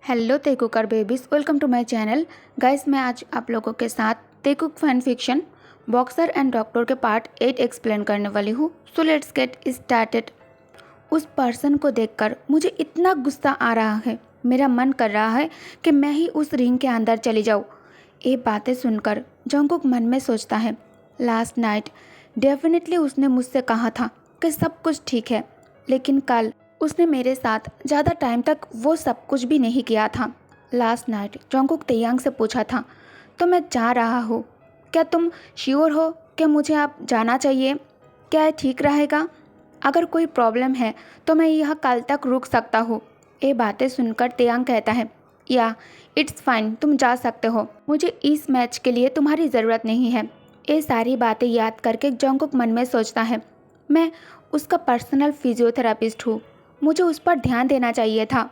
Hello Taekooker babies, welcome to my channel. Guys, मैं आज आप लोगों के साथ Taekook fan fiction boxer and doctor के पार्ट 8 एक्सप्लेन करने वाली हूँ। So let's get started. उस पर्सन को देखकर मुझे इतना गुस्सा आ रहा है, मेरा मन कर रहा है कि मैं ही उस रिंग के अंदर चली जाऊँ। ये बातें सुनकर जंगकुक मन में सोचता है, लास्ट नाइट डेफिनेटली उसने मुझसे कहा था कि सब कुछ ठीक है, लेकिन कल उसने मेरे साथ ज़्यादा टाइम तक वो सब कुछ भी नहीं किया था। लास्ट नाइट जंगकुक तेयांग से पूछा था, तो मैं जा रहा हूँ, क्या तुम श्योर हो कि मुझे आप जाना चाहिए? क्या ये ठीक रहेगा? अगर कोई प्रॉब्लम है तो मैं यह कल तक रुक सकता हूँ। ये बातें सुनकर तेयांग कहता है, या इट्स फाइन, तुम जा सकते हो, मुझे इस मैच के लिए तुम्हारी ज़रूरत नहीं है। ये सारी बातें याद करके जंगकुक मन में सोचता है, मैं उसका पर्सनल फिजियोथेरापिस्ट हूँ, मुझे उस पर ध्यान देना चाहिए था।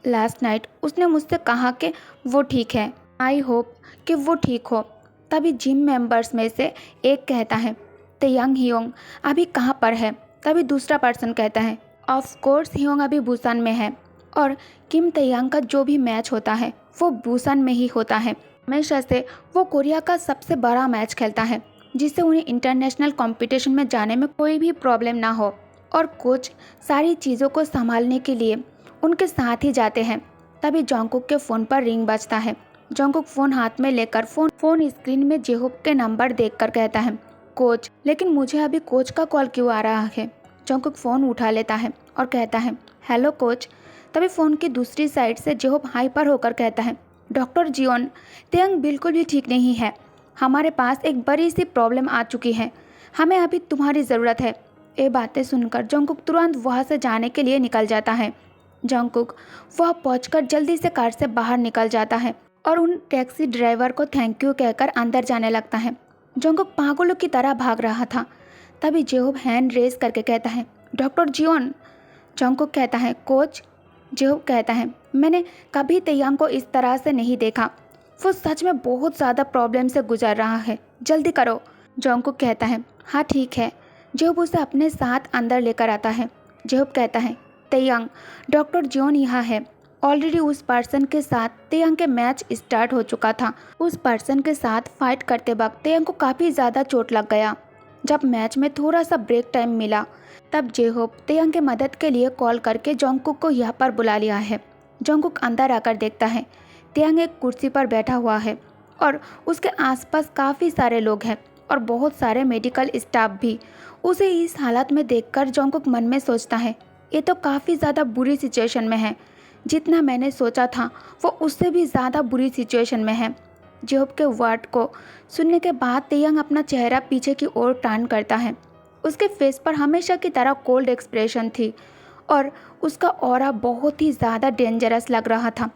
लास्ट नाइट उसने मुझसे कहा कि वो ठीक है, आई होप कि वो ठीक हो। तभी जिम मेंबर्स में से एक कहता है, तेयांग हियोंग अभी कहाँ पर है? तभी दूसरा पर्सन कहता है, ऑफ कोर्स हियोंग अभी बुसान में है, और किम तेयांग का जो भी मैच होता है वो बुसान में ही होता है। हमेशा से वो कोरिया का सबसे बड़ा मैच खेलता है, जिससे उन्हें इंटरनेशनल कंपटीशन में जाने में कोई भी प्रॉब्लम ना हो, और कोच सारी चीज़ों को संभालने के लिए उनके साथ ही जाते हैं। तभी जंगकुक के फ़ोन पर रिंग बजता है। जंगकुक फ़ोन हाथ में लेकर फ़ोन स्क्रीन में जेहोब के नंबर देखकर कहता है, कोच, लेकिन मुझे अभी कोच का कॉल क्यों आ रहा है? जंगकुक फ़ोन उठा लेता है और कहता है, हेलो कोच। तभी फ़ोन की दूसरी साइड से जेहोब हाइपर होकर कहता है, डॉक्टर जियोन, तेयांग बिल्कुल भी ठीक नहीं है, हमारे पास एक बड़ी सी प्रॉब्लम आ चुकी है, हमें अभी तुम्हारी ज़रूरत है। ये बातें सुनकर जंगकुक तुरंत वहाँ से जाने के लिए निकल जाता है। जंगकुक वह पहुंचकर जल्दी से कार से बाहर निकल जाता है और उन टैक्सी ड्राइवर को थैंक यू कहकर अंदर जाने लगता है। जंगकुक पागलों की तरह भाग रहा था। तभी जेहोब हैंड रेस करके कहता है, डॉक्टर जियोन। जंगकुक कहता है, कोच। जेहोब कहता है, मैंने कभी तेयांग को इस तरह से नहीं देखा, वो सच में बहुत ज़्यादा प्रॉब्लम से गुजर रहा है, जल्दी करो। जंगकुक कहता है, हाँ ठीक है। जेहोब उसे अपने साथ अंदर लेकर आता है। जेहोब कहता है, तेयांग, डॉक्टर जियोन यहाँ है। ऑलरेडी उस पर्सन के साथ तेयांग के मैच स्टार्ट हो चुका था। उस पर्सन के साथ फाइट करते वक्त तेयांग को काफ़ी ज़्यादा चोट लग गया। जब मैच में थोड़ा सा ब्रेक टाइम मिला, तब जेहोब तेयांग के मदद के लिए कॉल करके जंगकुक को यहाँ पर बुला लिया है। जंगकुक अंदर आकर देखता है, तेयांग एक कुर्सी पर बैठा हुआ है और उसके आसपास काफ़ी सारे लोग हैं और बहुत सारे मेडिकल स्टाफ भी। उसे इस हालत में देखकर जंगकुक मन में सोचता है, ये तो काफ़ी ज़्यादा बुरी सिचुएशन में है, जितना मैंने सोचा था वो उससे भी ज़्यादा बुरी सिचुएशन में है। जेहोब के वर्ड को सुनने के बाद तेयांग अपना चेहरा पीछे की ओर टर्न करता है। उसके फेस पर हमेशा की तरह कोल्ड एक्सप्रेशन थी और उसका ऑरा बहुत ही ज़्यादा डेंजरस लग रहा था।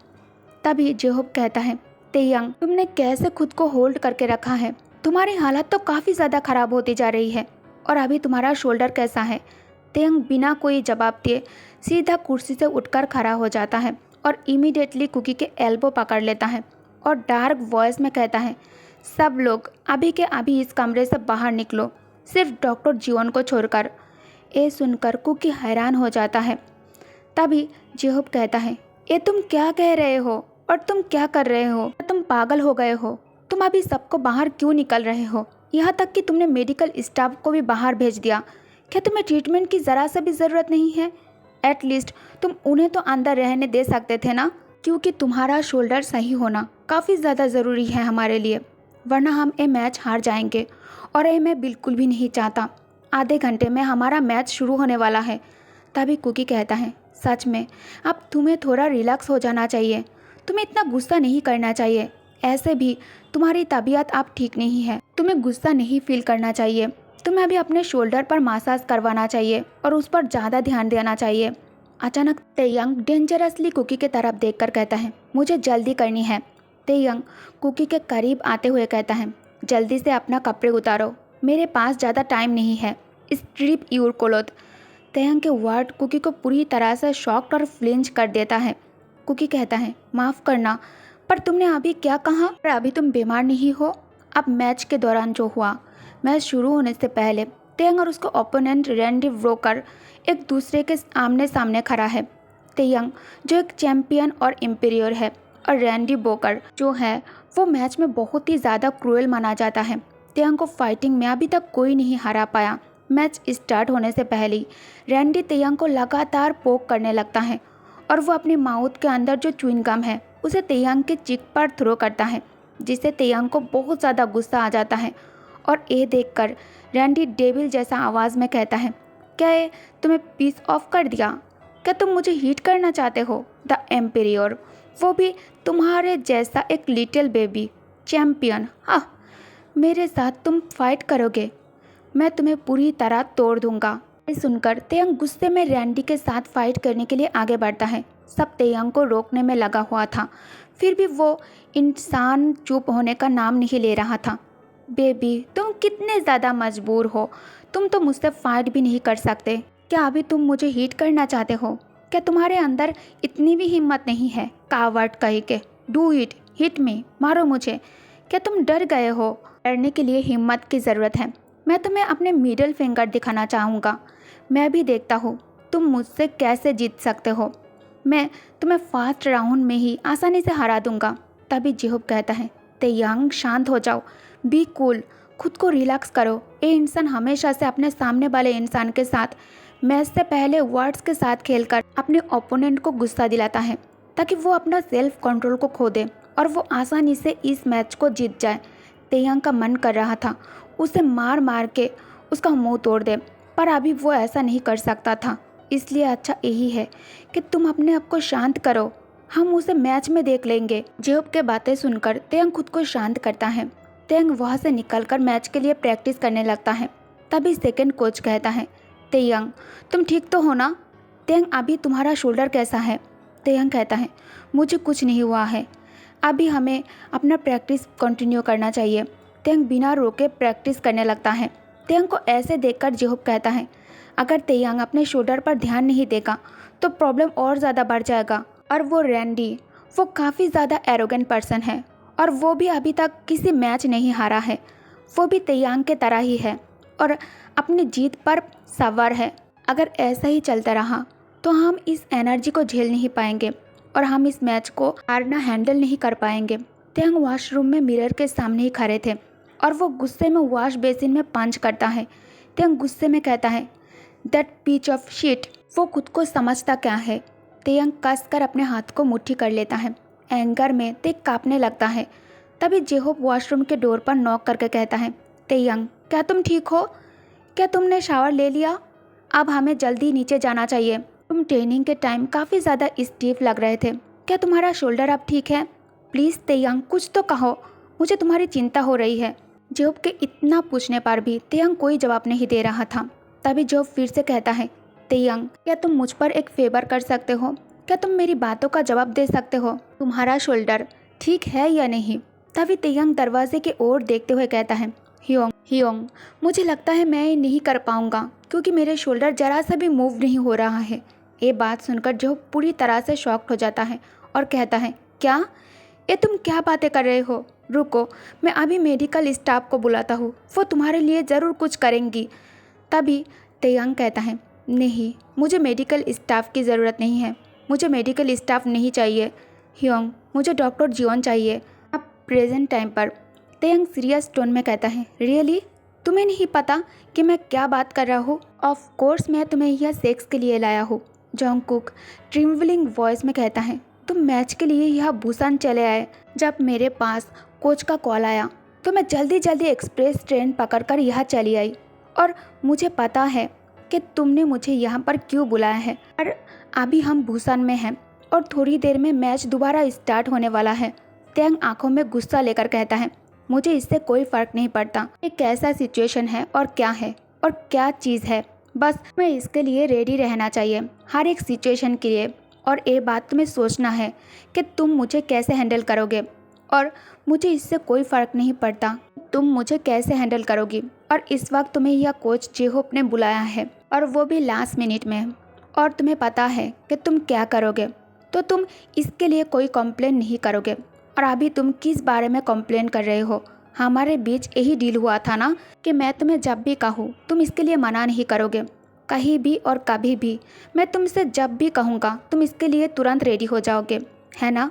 तभी जेहोब कहता है, तेयांग, तुमने कैसे खुद को होल्ड करके रखा है? तुम्हारी हालत तो काफ़ी ज़्यादा ख़राब होती जा रही है, और अभी तुम्हारा शोल्डर कैसा है? तेयांग बिना कोई जवाब दिए सीधा कुर्सी से उठकर खड़ा हो जाता है और इमीडिएटली कुकी के एल्बो पकड़ लेता है और डार्क वॉइस में कहता है, सब लोग अभी के अभी इस कमरे से बाहर निकलो, सिर्फ डॉक्टर जियोन को छोड़कर। ये सुनकर कुकी हैरान हो जाता है। तभी जेहोब कहता है, ये तुम क्या कह रहे हो और तुम क्या कर रहे हो? तुम पागल हो गए हो? तुम अभी सबको बाहर क्यों निकल रहे हो? यहाँ तक कि तुमने मेडिकल स्टाफ को भी बाहर भेज दिया। क्या तुम्हें ट्रीटमेंट की ज़रा सा भी ज़रूरत नहीं है? एटलीस्ट तुम उन्हें तो अंदर रहने दे सकते थे ना, क्योंकि तुम्हारा शोल्डर सही होना काफ़ी ज़्यादा ज़रूरी है हमारे लिए, वरना हम ये मैच हार जाएंगे, और ये मैं बिल्कुल भी नहीं चाहता। आधे घंटे में हमारा मैच शुरू होने वाला है। तभी कुकी कहता है, सच में अब तुम्हें थोड़ा रिलैक्स हो जाना चाहिए, तुम्हें इतना गुस्सा नहीं करना चाहिए, ऐसे भी तुम्हारी तबीयत अब ठीक नहीं है, तुम्हें गुस्सा नहीं फील करना चाहिए, तुम्हें अभी अपने शोल्डर पर मसाज करवाना चाहिए और उस पर ज़्यादा ध्यान देना चाहिए। अचानक तेयांग डेंजरसली कुकी की तरफ देखकर कहता है, मुझे जल्दी करनी है। तेयांग कुकी के करीब आते हुए कहता है, जल्दी से अपना कपड़े उतारो, मेरे पास ज़्यादा टाइम नहीं है, स्ट्रिप योर क्लोथ। तेयांग के वर्ड कुकी को पूरी तरह से शॉक्ड और फ्लिंच कर देता है। कुकी कहता है, माफ़ करना, पर तुमने अभी क्या कहा? पर अभी तुम बीमार नहीं हो? अब मैच के दौरान जो हुआ, मैच शुरू होने से पहले तेयांग और उसका ओपोनेंट रैंडी ब्रोकर एक दूसरे के आमने सामने खड़ा है। तेयंग जो एक चैंपियन और एम्पायर है, और रैंडी बोकर जो है वो मैच में बहुत ही ज़्यादा क्रूएल माना जाता है। तेयंग को फाइटिंग में अभी तक कोई नहीं हरा पाया। मैच स्टार्ट होने से पहले ही रैंडी तेयंग को लगातार पोक करने लगता है और वो अपने माउथ के अंदर जो च्युइंग गम है उसे तेयंग के चिक पर थ्रो करता है, जिससे तेयंग को बहुत ज़्यादा गुस्सा आ जाता है। और ये देखकर रैंडी डेविल जैसा आवाज़ में कहता है, क्या ये तुम्हें पीस ऑफ कर दिया? क्या तुम मुझे हीट करना चाहते हो? द एम्पायर, वो भी तुम्हारे जैसा एक लिटिल बेबी चैंपियन। हाँ, मेरे साथ तुम फाइट करोगे? मैं तुम्हें पूरी तरह तोड़ दूंगा। ये सुनकर तेयंग गुस्से में रैंडी के साथ फाइट करने के लिए आगे बढ़ता है। सब तेयंग को रोकने में लगा हुआ था, फिर भी वो इंसान चुप होने का नाम नहीं ले रहा था। बेबी, तुम कितने ज़्यादा मजबूर हो, तुम तो मुझसे फाइट भी नहीं कर सकते। क्या अभी तुम मुझे हीट करना चाहते हो? क्या तुम्हारे अंदर इतनी भी हिम्मत नहीं है? कावर्ड कही के, डू इट, हिट मी, मारो मुझे। क्या तुम डर गए हो? डरने के लिए हिम्मत की ज़रूरत है। मैं तुम्हें अपने मिडिल फिंगर दिखाना चाहूँगा। मैं भी देखता हूँ तुम मुझसे कैसे जीत सकते हो। मैं तुम्हें फास्ट राउंड में ही आसानी से हरा दूंगा। तभी जेहूब कहता है, तेयंग शांत हो जाओ, बी कूल, खुद को रिलैक्स करो। ये इंसान हमेशा से अपने सामने वाले इंसान के साथ मैच से पहले वर्ड्स के साथ खेलकर अपने ओपोनेंट को गुस्सा दिलाता है ताकि वो अपना सेल्फ कंट्रोल को खो दे और वो आसानी से इस मैच को जीत जाए। तेयंग का मन कर रहा था उसे मार मार के उसका मुंह तोड़ दे, पर अभी वो ऐसा नहीं कर सकता था। इसलिए अच्छा यही है कि तुम अपने आप को शांत करो, हम उसे मैच में देख लेंगे। जेहूब के बातें सुनकर तेयंग खुद को शांत करता है। तेयंग वहाँ से निकलकर मैच के लिए प्रैक्टिस करने लगता है। तभी सेकंड कोच कहता है, तेयंग तुम ठीक तो हो ना? तेयंग, अभी तुम्हारा शोल्डर कैसा है? तेयंग कहता है, मुझे कुछ नहीं हुआ है, अभी हमें अपना प्रैक्टिस कंटिन्यू करना चाहिए। तेयंग बिना रोके प्रैक्टिस करने लगता है। तेयंग को ऐसे देखकर जेहूब कहता है, अगर तेयंग अपने शोल्डर पर ध्यान नहीं देगा तो प्रॉब्लम और ज़्यादा बढ़ जाएगा। और वो रैंडी, वो काफ़ी ज़्यादा एरोगेंट पर्सन है और वो भी अभी तक किसी मैच नहीं हारा है। वो भी तेयंग के तरह ही है और अपनी जीत पर सवार है। अगर ऐसा ही चलता रहा तो हम इस एनर्जी को झेल नहीं पाएंगे और हम इस मैच को हारना हैंडल नहीं कर पाएंगे। तेयंग वॉशरूम में मिरर के सामने ही खड़े थे और वो गुस्से में वॉश बेसिन में पंच करता है। तेयंग गुस्से में कहता है, दैट पीच ऑफ शिट, वो खुद को समझता क्या है? तेयंग कसकर अपने हाथ को मुट्ठी कर लेता है। एंगर में तेयंग कांपने लगता है। तभी जेहूब वॉशरूम के डोर पर नॉक करके कहता है, तेयंग क्या तुम ठीक हो? क्या तुमने शावर ले लिया? अब हमें जल्दी नीचे जाना चाहिए। तुम ट्रेनिंग के टाइम काफ़ी ज़्यादा स्टीफ लग रहे थे। क्या तुम्हारा शोल्डर अब ठीक है? प्लीज़ तेयंग कुछ तो कहो, मुझे तुम्हारी चिंता हो रही है। जेहूब के इतना पूछने पर भी तेयंग कोई जवाब नहीं दे रहा था। तभी जेहूब फिर से कहता है, तेयंग क्या तुम मुझ पर एक फेवर कर सकते हो? क्या तुम मेरी बातों का जवाब दे सकते हो? तुम्हारा शोल्डर ठीक है या नहीं? तभी तेयंग दरवाजे की ओर देखते हुए कहता है, हियोंग, मुझे लगता है मैं ये नहीं कर पाऊंगा क्योंकि मेरे शोल्डर जरा सा भी मूव नहीं हो रहा है। ये बात सुनकर जेहूब पूरी तरह से शॉक्ड हो जाता है और कहता है, क्या? ये तुम क्या बातें कर रहे हो? रुको, मैं अभी मेडिकल स्टाफ को बुलाता हूँ, वो तुम्हारे लिए ज़रूर कुछ करेंगी। तभी तेयंग कहता है, नहीं, मुझे मेडिकल स्टाफ की ज़रूरत नहीं है, मुझे मेडिकल स्टाफ नहीं चाहिए। हियोंग, मुझे डॉक्टर जियोन चाहिए अब प्रेजेंट टाइम पर। तेयंग सीरियस टोन में कहता है, रियली? तुम्हें नहीं पता कि मैं क्या बात कर रहा हूँ? ऑफ कोर्स मैं तुम्हें यह सेक्स के लिए लाया हूँ। जॉन्गकुक ट्रिम्बलिंग वॉइस में कहता है, तुम मैच के लिए यह बुसान चले आए। जब मेरे पास कोच का कॉल आया तो मैं जल्दी जल्दी एक्सप्रेस ट्रेन पकड़कर यहाँ चली आई और मुझे पता है कि तुमने मुझे यहाँ पर क्यों बुलाया है। और अभी हम बुसान में हैं और थोड़ी देर में मैच दोबारा स्टार्ट होने वाला है। तेयंग आंखों में गुस्सा लेकर कहता है, मुझे इससे कोई फ़र्क नहीं पड़ता ये कैसा सिचुएशन है और क्या चीज़ है, बस मैं इसके लिए रेडी रहना चाहिए हर एक सिचुएशन के लिए। और ये बात तुम्हें सोचना है कि तुम मुझे कैसे हैंडल करोगे और मुझे इससे कोई फ़र्क नहीं पड़ता तुम मुझे कैसे हैंडल करोगी। और इस वक्त तुम्हें यह कोच जेहूब ने बुलाया है और वो भी लास्ट मिनट में, और तुम्हें पता है कि तुम क्या करोगे, तो तुम इसके लिए कोई कंप्लेन नहीं करोगे। और अभी तुम किस बारे में कंप्लेन कर रहे हो? हमारे बीच यही डील हुआ था ना कि मैं तुम्हें जब भी कहूँ तुम इसके लिए मना नहीं करोगे। कहीं भी और कभी भी। मैं तुमसे जब भी कहूँगा तुम इसके लिए तुरंत रेडी हो जाओगे, है ना?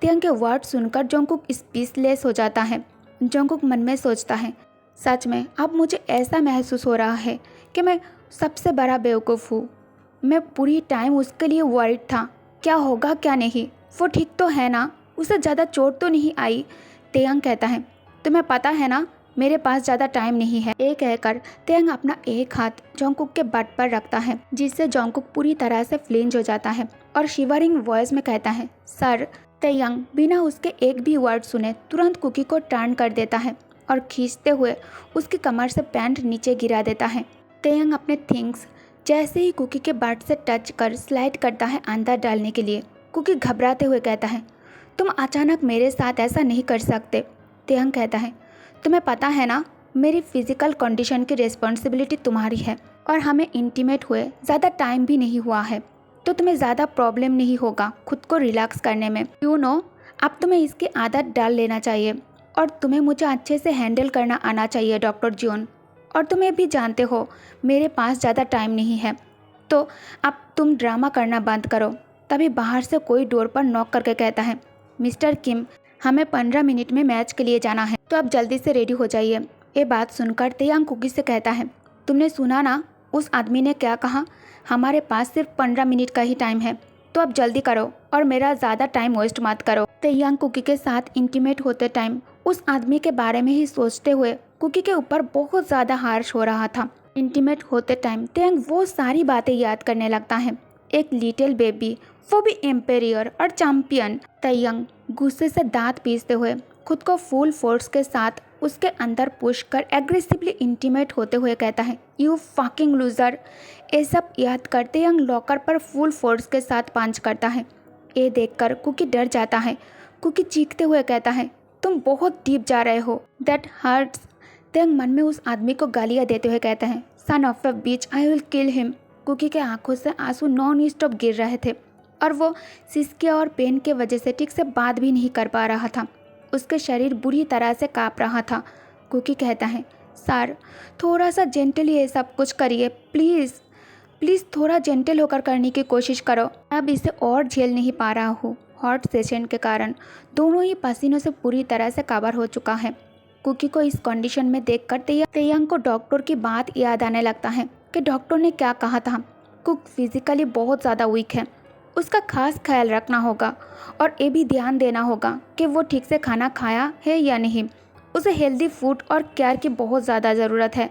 तेयंग के वर्ड सुनकर जोंगकुक स्पीचलेस हो जाता है। जोंगकुक मन में सोचता है, सच में अब मुझे ऐसा महसूस हो रहा है कि मैं सबसे बड़ा बेवकूफ़ हूँ। मैं पूरी टाइम उसके लिए वरीड था, क्या होगा क्या नहीं, वो ठीक तो है ना, उसे ज़्यादा चोट तो नहीं आई। तेयंग कहता है, तुम्हें पता है ना मेरे पास ज़्यादा टाइम नहीं है। एक कहकर तेयंग अपना एक हाथ जोंगकुक के बट पर रखता है, जिससे जोंगकुक पूरी तरह से फ्लिंच हो जाता है और शिवरिंग वॉइस में कहता है, सर। तेयंग बिना उसके एक भी वर्ड सुने तुरंत कुकी को टर्न कर देता है और खींचते हुए उसकी कमर से पैंट नीचे गिरा देता है। तेयंग अपने थिंग्स जैसे ही कुकी के बट से टच कर स्लाइड करता है अंदर डालने के लिए। कुकी घबराते हुए कहता है, तुम अचानक मेरे साथ ऐसा नहीं कर सकते। तेयंग कहता है, तुम्हें पता है ना मेरी फिजिकल कंडीशन की रिस्पॉन्सिबिलिटी तुम्हारी है और हमें इंटीमेट हुए ज़्यादा टाइम भी नहीं हुआ है, तो तुम्हें ज़्यादा प्रॉब्लम नहीं होगा खुद को रिलैक्स करने में। यू नो, अब तुम्हें इसकी आदत डाल लेना चाहिए और तुम्हें मुझे अच्छे से हैंडल करना आना चाहिए डॉक्टर जियोन। और तुम्हें भी जानते हो मेरे पास ज़्यादा टाइम नहीं है, तो अब तुम ड्रामा करना बंद करो। तभी बाहर से कोई डोर पर नॉक करके कहता है, मिस्टर किम, हमें 15 मिनट में मैच के लिए जाना है, तो आप जल्दी से रेडी हो जाइए। ये बात सुनकर तेयंग कुकी से कहता है, तुमने सुना ना उस आदमी ने क्या कहा, हमारे पास सिर्फ 15 मिनट का ही टाइम है, तो अब जल्दी करो और मेरा ज़्यादा टाइम वेस्ट मत करो। तेयंग कुकी के साथ इंटीमेट होते टाइम उस आदमी के बारे में ही सोचते हुए कुकी के ऊपर बहुत ज़्यादा हार्श हो रहा था। इंटीमेट होते टाइम तेयंग वो सारी बातें याद करने लगता है, एक लिटिल बेबी, वो भी एम्पेरियर और चैंपियन। तेयंग गुस्से से दांत पीसते हुए खुद को फुल फोर्स के साथ उसके अंदर पुश कर एग्रेसिवली इंटीमेट होते हुए कहता है, यू फकिंग लूजर। ये सब याद करते तेयंग लॉकर पर फुल फोर्स के साथ पंच करता है। ये देखकर कुकी डर जाता है। कुकी चीखते हुए कहता है, तुम बहुत डीप जा रहे हो, दैट हर्ट्स। तेयंग मन में उस आदमी को गालियाँ देते हुए कहता है, son of a bitch, I will kill him. Kuki के आंखों से आंसू नॉन स्टॉप गिर रहे थे और वो सिसकिया और पेन के वजह से ठीक से बात भी नहीं कर पा रहा था। उसके शरीर बुरी तरह से काँप रहा था। कुकी कहता है, सर थोड़ा सा जेंटली ये सब कुछ करिए प्लीज़, प्लीज़ थोड़ा जेंटल होकर करने की कोशिश करो। अब इसे और झेल नहीं पा रहा हूँ। हॉट सेशन के कारण दोनों ही पसीनों से पूरी तरह से कवर हो चुका है। कुकी को इस कंडीशन में देखकर तेयंग को डॉक्टर की बात याद आने लगता है कि डॉक्टर ने क्या कहा था, कुक फिजिकली बहुत ज़्यादा वीक है, उसका खास ख्याल रखना होगा और ये भी ध्यान देना होगा कि वो ठीक से खाना खाया है या नहीं। उसे हेल्दी फूड और केयर की बहुत ज़्यादा ज़रूरत है।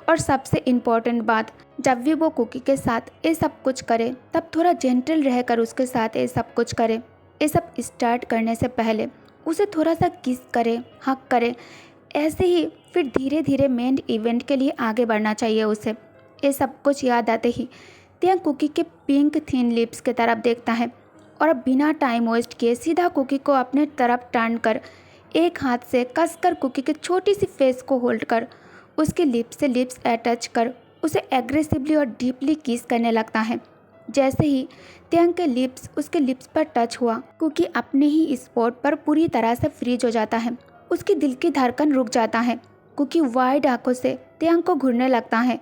और सबसे इम्पॉर्टेंट बात, जब भी वो कुकी के साथ ये सब कुछ करे तब थोड़ा जेंटल रहकर उसके साथ ये सब कुछ करे। ये सब स्टार्ट करने से पहले उसे थोड़ा सा किस करे, हक करे, ऐसे ही फिर धीरे धीरे मेन इवेंट के लिए आगे बढ़ना चाहिए उसे। ये सब कुछ याद आते ही तेयंग कुकी के पिंक थिन लिप्स की तरफ देखता है और बिना टाइम वेस्ट किए सीधा कुकी को अपने तरफ टर्न कर एक हाथ से कसकर कुकी के छोटी सी फेस को होल्ड कर उसके लिप्स से लिप्स अटैच कर उसे एग्रेसिवली और डीपली किस करने लगता है। जैसे ही तेयंग के लिप्स उसके लिप्स पर टच हुआ, कुकी अपने ही स्पॉट पर पूरी तरह से फ्रीज हो जाता है। उसकी दिल की धड़कन रुक जाता है। कुकी वाइड आंखों से तेयंग को घूरने लगता है,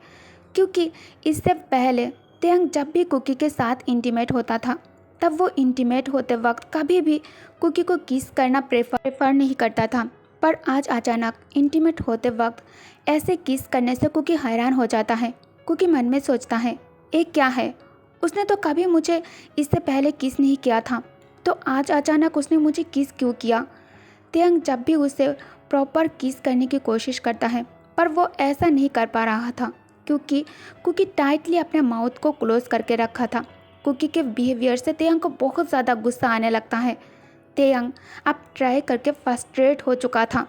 क्योंकि इससे पहले तेयंग जब भी कुकी के साथ इंटीमेट होता था तब वो इंटीमेट होते वक्त कभी भी कुकी को किस करना प्रेफर नहीं करता था। पर आज अचानक इंटीमेट होते वक्त ऐसे किस करने से कुकी हैरान हो जाता है। कुकी मन में सोचता है, ये क्या है, उसने तो कभी मुझे इससे पहले किस नहीं किया था, तो आज अचानक उसने मुझे किस क्यों किया। तेयंग जब भी उसे प्रॉपर किस करने की कोशिश करता है पर वो ऐसा नहीं कर पा रहा था, क्योंकि कुकी टाइटली अपने माउथ को क्लोज करके रखा था। कुकी के बिहेवियर से तेयंग को बहुत ज़्यादा गुस्सा आने लगता है। तेयंग अब ट्राई करके फ्रस्ट्रेट हो चुका था।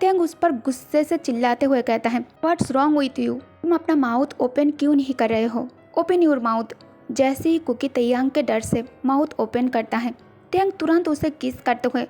तेयंग उस पर गुस्से से चिल्लाते हुए कहता है, व्हाट्स रॉन्ग विथ यू, तुम अपना माउथ ओपन क्यों नहीं कर रहे हो, ओपन योर माउथ। जैसे ही कुकी तेयंग के डर से माउथ ओपन करता है, तेयंग तुरंत उसे किस करते हुए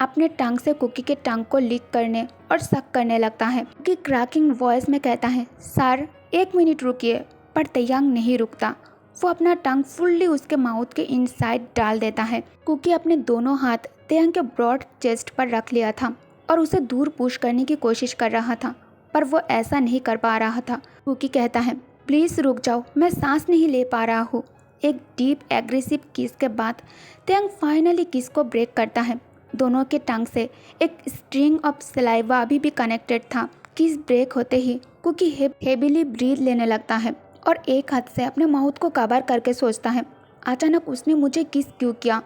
अपने टंग से कुकी के टंग को लिक करने और सक करने लगता है। कुकी क्रैकिंग वॉइस में कहता है, सर 1 मिनट रुकिए, पर तेयंग नहीं रुकता। वो अपना टंग फुल्ली उसके माउथ के इनसाइड डाल देता है। कुकी अपने दोनों हाथ तेयंग के ब्रॉड चेस्ट पर रख लिया था और उसे दूर पुश करने की कोशिश कर रहा था, पर वो ऐसा नहीं कर पा रहा था। कुकी कहता है, प्लीज़ रुक जाओ, मैं सांस नहीं ले पा रहा हूँ। एक डीप एग्रेसिव किस के बाद तेयंग फाइनली किस को ब्रेक करता है। दोनों के टंग से एक स्ट्रिंग ऑफ सलाइवा अभी भी कनेक्टेड था। किस ब्रेक होते ही कुकी हेवीली ब्रीथ लेने लगता है और एक हाथ से अपने माउथ को कवर करके सोचता है, अचानक उसने मुझे किस क्यों किया?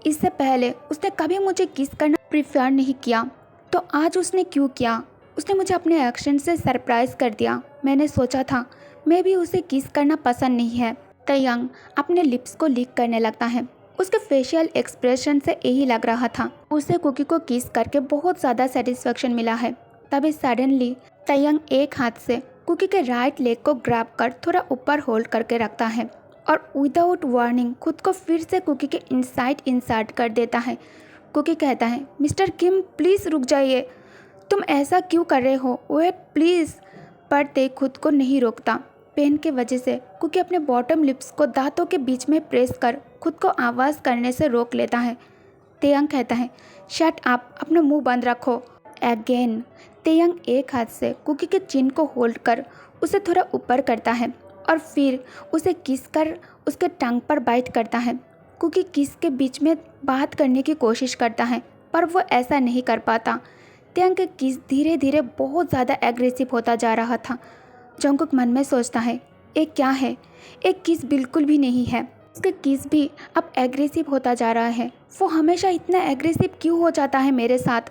इससे पहले उसने कभी मुझे किस करना प्रिफर नहीं किया, तो आज उसने क्यों किया? उसने मुझे अपने एक्शन से सरप्राइज कर दिया। मैंने सोचा था मैं भी उसे किस करना पसंद नहीं है। तेयंग अपने लिप्स को लीक करने लगता है। उसके फेशियल एक्सप्रेशन से यही लग रहा था उसे कुकी को किस करके बहुत ज़्यादा सेटिस्फेक्शन मिला है। तभी सडनली तेयंग एक हाथ से कुकी के राइट लेग को ग्रैब कर थोड़ा ऊपर होल्ड करके रखता है और विदाउट वार्निंग खुद को फिर से कुकी के इनसाइड इंसर्ट कर देता है। कुकी कहता है, मिस्टर किम प्लीज़ रुक जाइए, तुम ऐसा क्यों कर रहे हो? Wait please. पर ते खुद को नहीं रोकता। पेन के वजह से कुकी अपने बॉटम लिप्स को दांतों के बीच में प्रेस कर खुद को आवाज़ करने से रोक लेता है। तेयंग कहता है, शट अप, अपना मुंह बंद रखो। अगेन तेयंग एक हाथ से कुकी के चिन को होल्ड कर उसे थोड़ा ऊपर करता है और फिर उसे किस कर उसके टंग पर बाइट करता है। कुकी किस के बीच में बात करने की कोशिश करता है पर वो ऐसा नहीं कर पाता। तेयंग का किस धीरे धीरे बहुत ज़्यादा एग्रेसिव होता जा रहा था। जंगकुक मन में सोचता है, एक क्या है, एक किस बिल्कुल भी नहीं है। उसके किस भी अब एग्रेसिव होता जा रहा है। वो हमेशा इतना एग्रेसिव क्यों हो जाता है मेरे साथ?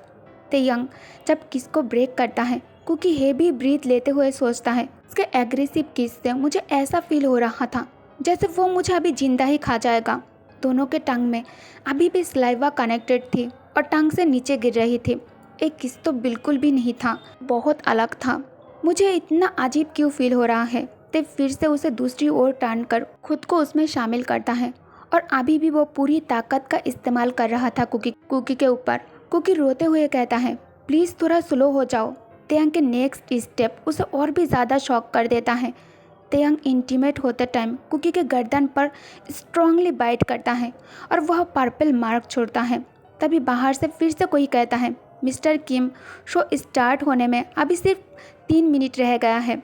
तेयंग जब किस को ब्रेक करता है कुकी हेवी ब्रीथ लेते हुए सोचता है, उसके एग्रेसिव किस से मुझे ऐसा फील हो रहा था जैसे वो मुझे अभी जिंदा ही खा जाएगा। दोनों के टंग में अभी भी सलाइवा कनेक्टेड थी और टंग से नीचे गिर रही थी। एक किस तो बिल्कुल भी नहीं था, बहुत अलग था। मुझे इतना अजीब क्यों फील हो रहा है? ते फिर से उसे दूसरी ओर टर्न कर खुद को उसमें शामिल करता है और अभी भी वो पूरी ताकत का इस्तेमाल कर रहा था कुकी के ऊपर। कुकी रोते हुए कहता है, प्लीज़ थोड़ा स्लो हो जाओ। तेयंग के नेक्स्ट स्टेप उसे और भी ज़्यादा शॉक कर देता है। तेयंग इंटीमेट होते टाइम कुकी के गर्दन पर स्ट्रांगली बाइट करता है और वह पर्पल मार्क छोड़ता है। तभी बाहर से फिर से कोई कहता है, मिस्टर किम, शो स्टार्ट होने में अभी सिर्फ 3 मिनट रह गया है।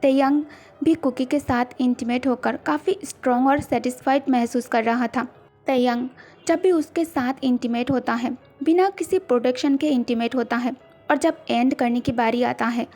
तेयंग भी कुकी के साथ इंटीमेट होकर काफ़ी स्ट्रॉन्ग और सेटिस्फाइड महसूस कर रहा था। तेयंग जब भी उसके साथ इंटीमेट होता है बिना किसी प्रोटेक्शन के इंटीमेट होता है और जब एंड करने की बारी आता है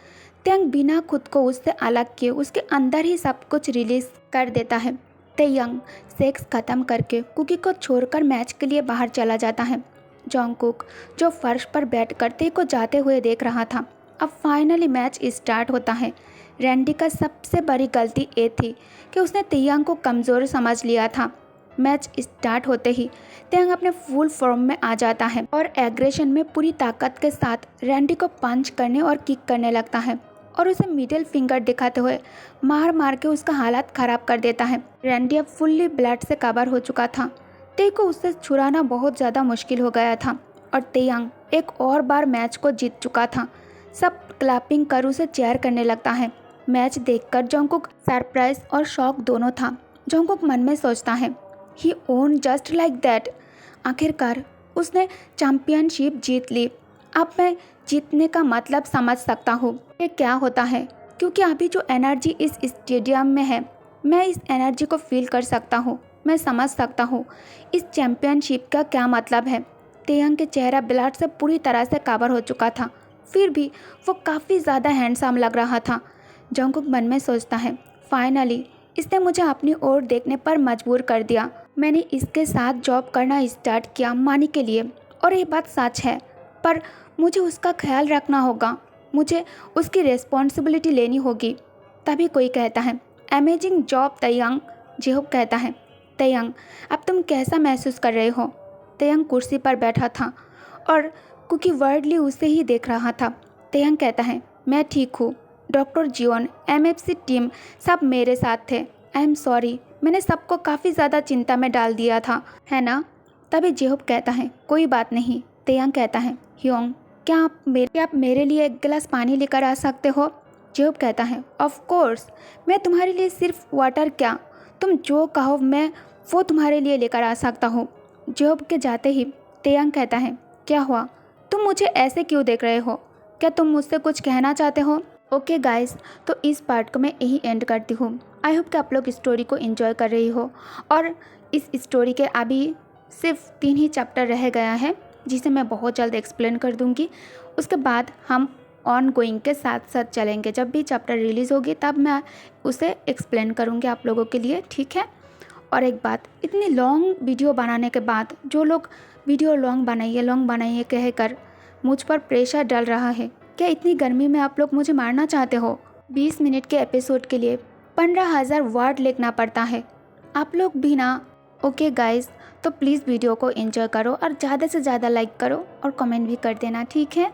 तेयंग बिना खुद को उससे अलग किए उसके अंदर ही सब कुछ रिलीज कर देता है। तेयंग सेक्स ख़त्म करके कुकी को छोड़कर मैच के लिए बाहर चला जाता है। जंगकुक जो फर्श पर बैठकर ते को जाते हुए देख रहा था। अब फाइनली मैच स्टार्ट होता है। रैंडी का सबसे बड़ी गलती ये थी कि उसने तेयंग को कमज़ोर समझ लिया था। मैच स्टार्ट होते ही तेयंग अपने फुल फॉर्म में आ जाता है और एग्रेशन में पूरी ताकत के साथ रैंडी को पंच करने और किक करने लगता है और उसे मिडिल फिंगर दिखाते हुए मार मार के उसका हालत ख़राब कर देता है। रैंडी अब फुल्ली ब्लड से कवर हो चुका था। ते को उससे छुड़ाना बहुत ज़्यादा मुश्किल हो गया था और तेयंग एक और बार मैच को जीत चुका था। सब क्लैपिंग कर उसे चेयर करने लगता है। मैच देखकर जंगकुक सरप्राइज और शॉक दोनों था। जंगकुक मन में सोचता है, ही ओन जस्ट लाइक दैट, आखिरकार उसने चैंपियनशिप जीत ली। अब मैं जीतने का मतलब समझ सकता हूँ ये क्या होता है, क्योंकि अभी जो एनर्जी इस स्टेडियम में है मैं इस एनर्जी को फील कर सकता हूँ। मैं समझ सकता हूँ इस चैंपियनशिप का क्या मतलब है। तेयंग के चेहरा ब्लड से पूरी तरह से कवर हो चुका था, फिर भी वो काफ़ी ज़्यादा हैंडसम लग रहा था। जंगकुक मन में सोचता है, फाइनली इसने मुझे अपनी ओर देखने पर मजबूर कर दिया। मैंने इसके साथ जॉब करना स्टार्ट किया मानी के लिए और ये बात सच है, पर मुझे उसका ख्याल रखना होगा, मुझे उसकी रिस्पॉन्सिबिलिटी लेनी होगी। तभी कोई कहता है, अमेजिंग जॉब तेयंग। जेहोब कहता है, तेयंग अब तुम कैसा महसूस कर रहे हो? तेयंग कुर्सी पर बैठा था और कुकी वर्डली उसे ही देख रहा था। तेयंग कहता है, मैं ठीक हूँ। डॉक्टर जियोन, एमएफसी टीम सब मेरे साथ थे। आई एम सॉरी, मैंने सबको काफ़ी ज़्यादा चिंता में डाल दिया था, है ना? तभी जेहोब कहता है, कोई बात नहीं। तेयंग कहता है, ह्योंग क्या आप मेरे लिए एक गिलास पानी लेकर आ सकते हो? जेहोब कहता है, ऑफ कोर्स, मैं तुम्हारे लिए सिर्फ वाटर क्या, तुम जो कहो मैं वो तुम्हारे लिए लेकर आ सकता हूँ। जेहोब के जाते ही तेयंग कहता है, क्या हुआ? तुम मुझे ऐसे क्यों देख रहे हो? क्या तुम मुझसे कुछ कहना चाहते हो? ओके गाइस, तो इस पार्ट को मैं यही एंड करती हूँ। आई होप कि आप लोग स्टोरी को एंजॉय कर रही हो, और इस स्टोरी के अभी सिर्फ 3 ही चैप्टर रह गया है, जिसे मैं बहुत जल्द एक्सप्लेन कर दूँगी। उसके बाद हम ऑन गोइंग के साथ साथ चलेंगे। जब भी चैप्टर रिलीज़ होगी तब मैं उसे एक्सप्लेन करूँगी आप लोगों के लिए, ठीक है। और एक बात, इतनी लॉन्ग वीडियो बनाने के बाद जो लोग वीडियो लॉन्ग बनाइए कहकर मुझ पर प्रेशर डाल रहा है, क्या इतनी गर्मी में आप लोग मुझे मारना चाहते हो? 20 मिनट के एपिसोड के लिए 15,000 वर्ड लिखना पड़ता है, आप लोग भी ना। ओके गाइस, तो प्लीज़ वीडियो को एंजॉय करो और ज़्यादा से ज़्यादा लाइक करो और कमेंट भी कर देना, ठीक है।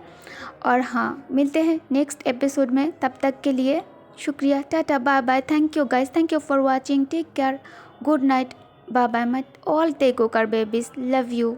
और हाँ, मिलते हैं नेक्स्ट एपिसोड में, तब तक के लिए शुक्रिया, tata, bye bye, thank you guys, thank you for watching, take care, good night, bye bye, my all Taekooker babies, love you.